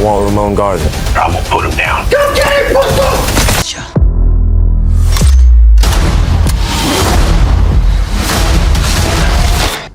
I want Ramon Garza. I won't put him down. Come get him, Buster!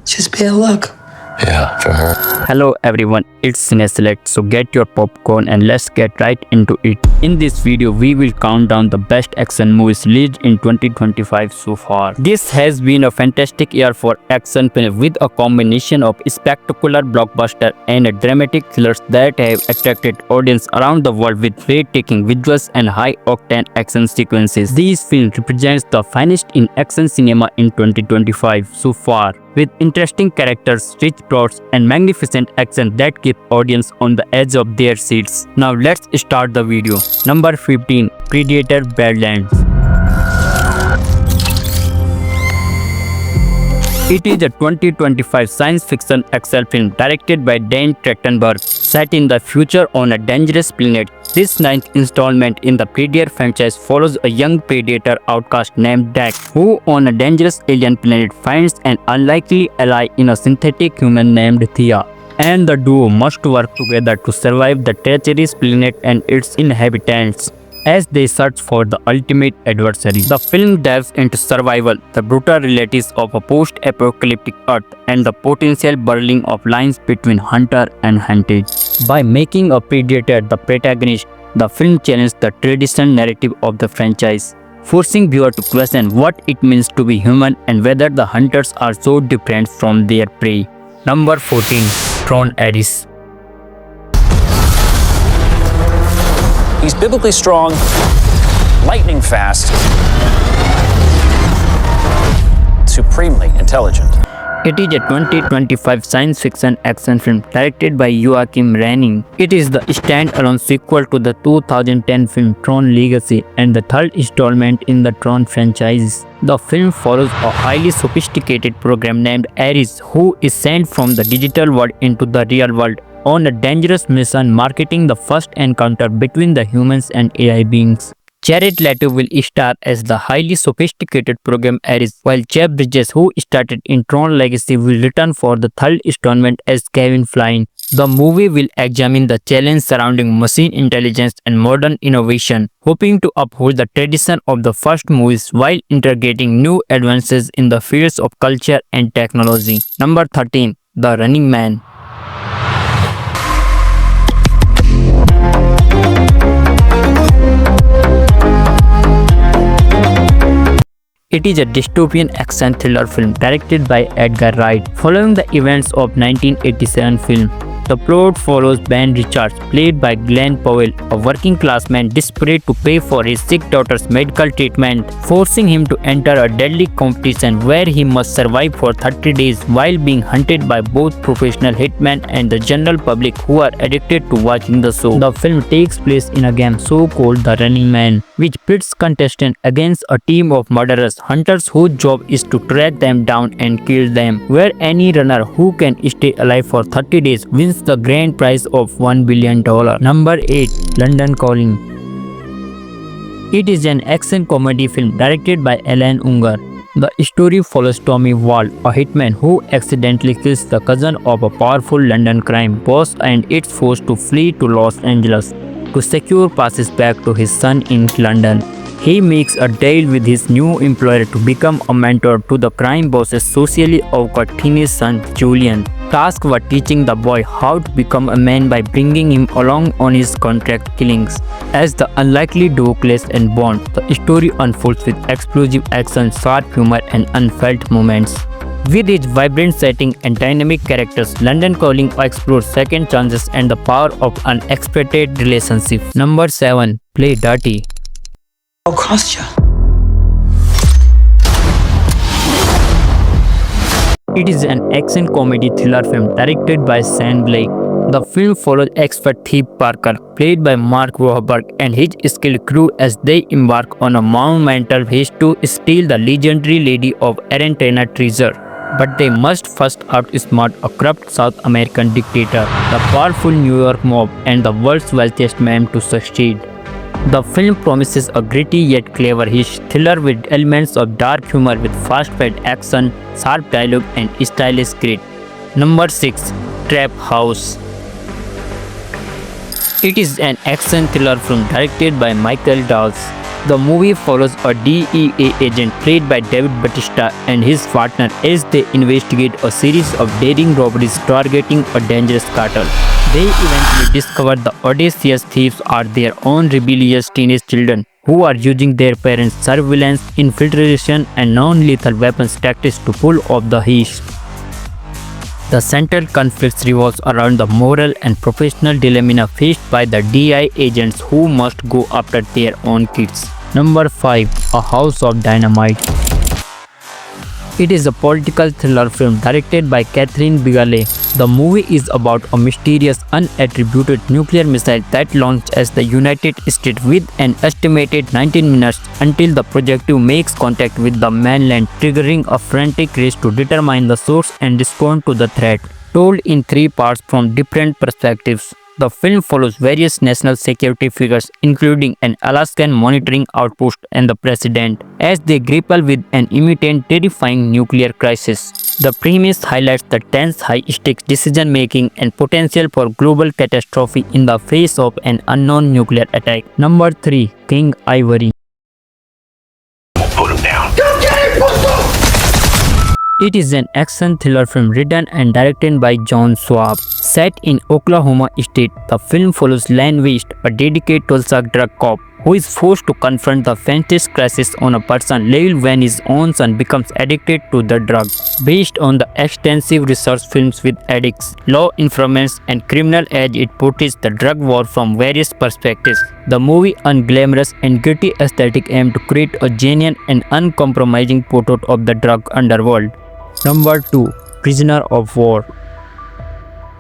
Just bad luck. Yeah, for her. Hello everyone, it's Cine Select, so get your popcorn and let's get right into it. In this video, we will count down the best action movies released in 2025 so far. This has been a fantastic year for action films with a combination of spectacular blockbuster and dramatic thrillers that have attracted audience around the world with breathtaking visuals and high-octane action sequences. These films represent the finest in action cinema in 2025 so far, with interesting characters, rich plots, and magnificent action that keep audience on the edge of their seats. Now let's start the video. Number 15. Predator: Badlands. It is a 2025 science fiction action film directed by Dan Trachtenberg, set in the future on a dangerous planet. This ninth installment in the Predator franchise follows a young Predator outcast named Dak, who on a dangerous alien planet finds an unlikely ally in a synthetic human named Thea. And the duo must work together to survive the treacherous planet and its inhabitants as they search for the ultimate adversary. The film delves into survival, the brutal realities of a post-apocalyptic Earth, and the potential blurring of lines between hunter and hunted. By making a predator the protagonist, the film challenges the traditional narrative of the franchise, forcing viewers to question what it means to be human and whether the hunters are so different from their prey. Number 14. Tron: Ares. He's biblically strong, lightning fast, supremely intelligent. It is a 2025 science fiction action film directed by Joachim Renning. It is the stand-alone sequel to the 2010 film Tron Legacy and the third installment in the Tron franchise. The film follows a highly sophisticated program named Ares, who is sent from the digital world into the real world on a dangerous mission, marking the first encounter between the humans and AI beings. Jared Leto will star as the highly sophisticated program Ares, while Jeff Bridges, who started in Tron Legacy, will return for the third installment as Kevin Flynn. The movie will examine the challenge surrounding machine intelligence and modern innovation, hoping to uphold the tradition of the first movies while integrating new advances in the fields of culture and technology. Number 13. The Running Man. It is a dystopian action thriller film directed by Edgar Wright, following the events of 1987 film. The plot follows Ben Richards, played by Glenn Powell, a working-class man desperate to pay for his sick daughter's medical treatment, forcing him to enter a deadly competition where he must survive for 30 days while being hunted by both professional hitmen and the general public who are addicted to watching the show. The film takes place in a game show called The Running Man, which pits contestants against a team of murderous hunters whose job is to track them down and kill them, where any runner who can stay alive for 30 days wins the grand prize of $1 billion. Number 8. London Calling. It is an action comedy film directed by Alan Unger. The story follows Tommy Wald, a hitman who accidentally kills the cousin of a powerful London crime boss and is forced to flee to Los Angeles to secure passes back to his son in London. He makes a deal with his new employer to become a mentor to the crime boss's socially awkward teenage son, Julian. Tasked with teaching the boy how to become a man by bringing him along on his contract killings. As the unlikely duo clash and bond, the story unfolds with explosive action, sharp humor, and unfelt moments. With its vibrant setting and dynamic characters, London Calling explores second chances and the power of unexpected relationships. Number 7. Play Dirty. I'll cost you. It is an action comedy thriller film directed by Shane Black. The film follows expert thief Parker, played by Mark Wahlberg, and his skilled crew as they embark on a monumental heist to steal the legendary Lady of Argentina treasure. But they must first outsmart a corrupt South American dictator, the powerful New York mob, and the world's wealthiest man to succeed. The film promises a gritty yet clever thriller with elements of dark humor with fast-paced action, sharp dialogue, and stylish grit. Number 6. Trap House. It is an action thriller film directed by Michael Dawes. The movie follows a DEA agent played by David Bautista and his partner as they investigate a series of daring robberies targeting a dangerous cartel. They eventually discover the audacious thieves are their own rebellious teenage children who are using their parents' surveillance, infiltration, and non-lethal weapons tactics to pull off the heist. The central conflict revolves around the moral and professional dilemma faced by the DI agents who must go after their own kids. Number 5. A House of Dynamite. It is a political thriller film directed by Catherine Bigelow. The movie is about a mysterious, unattributed nuclear missile that launched as the United States with an estimated 19 minutes until the projectile makes contact with the mainland, triggering a frantic race to determine the source and respond to the threat. Told in 3 parts from different perspectives, the film follows various national security figures, including an Alaskan monitoring outpost and the president, as they grapple with an imminent, terrifying nuclear crisis. The premise highlights the tense, high-stakes decision-making and potential for global catastrophe in the face of an unknown nuclear attack. Number 3. King Ivory. Put him down. It is an action thriller film written and directed by John Schwab. Set in Oklahoma State, the film follows Len West, a dedicated Tulsa drug cop, who is forced to confront the fentanyl crisis on a personal level when his own son becomes addicted to the drug. Based on the extensive research films with addicts, law informants, and criminal as it portrays the drug war from various perspectives. The movie unglamorous and gritty aesthetic aim to create a genuine and uncompromising portrait of the drug underworld. Number 2. Prisoner of War.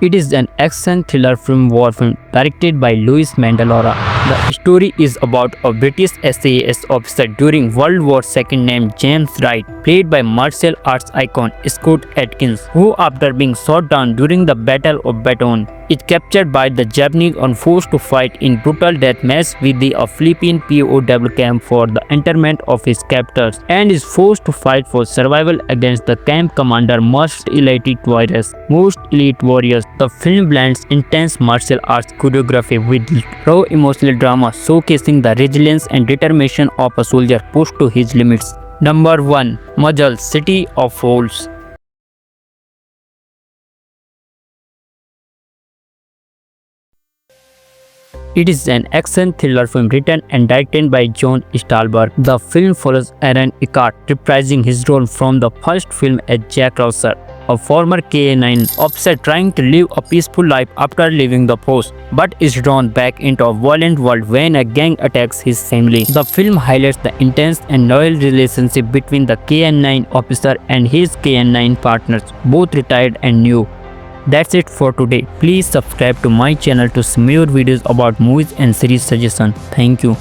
It is an action thriller war film directed by Louis Mandalora. The story is about a British SAS officer during World War II named James Wright, played by martial arts icon Scott Adkins, who after being shot down during the Battle of Bataan, is captured by the Japanese and forced to fight in brutal deathmatch with the Philippine POW camp for the interment of his captors, and is forced to fight for survival against the camp commander most elite warriors. The film blends intense martial arts choreography with raw emotional drama, showcasing the resilience and determination of a soldier pushed to his limits. Number 1. Majal, City of Fools. It is an action thriller film written and directed by John Stolberg. The film follows Aaron Eckhart, reprising his role from the first film as Jack Reacher, a former K-9 officer trying to live a peaceful life after leaving the force, but is drawn back into a violent world when a gang attacks his family. The film highlights the intense and loyal relationship between the K-9 officer and his K-9 partners, both retired and new. That's it for today. Please subscribe to my channel to see more videos about movies and series suggestions. Thank you.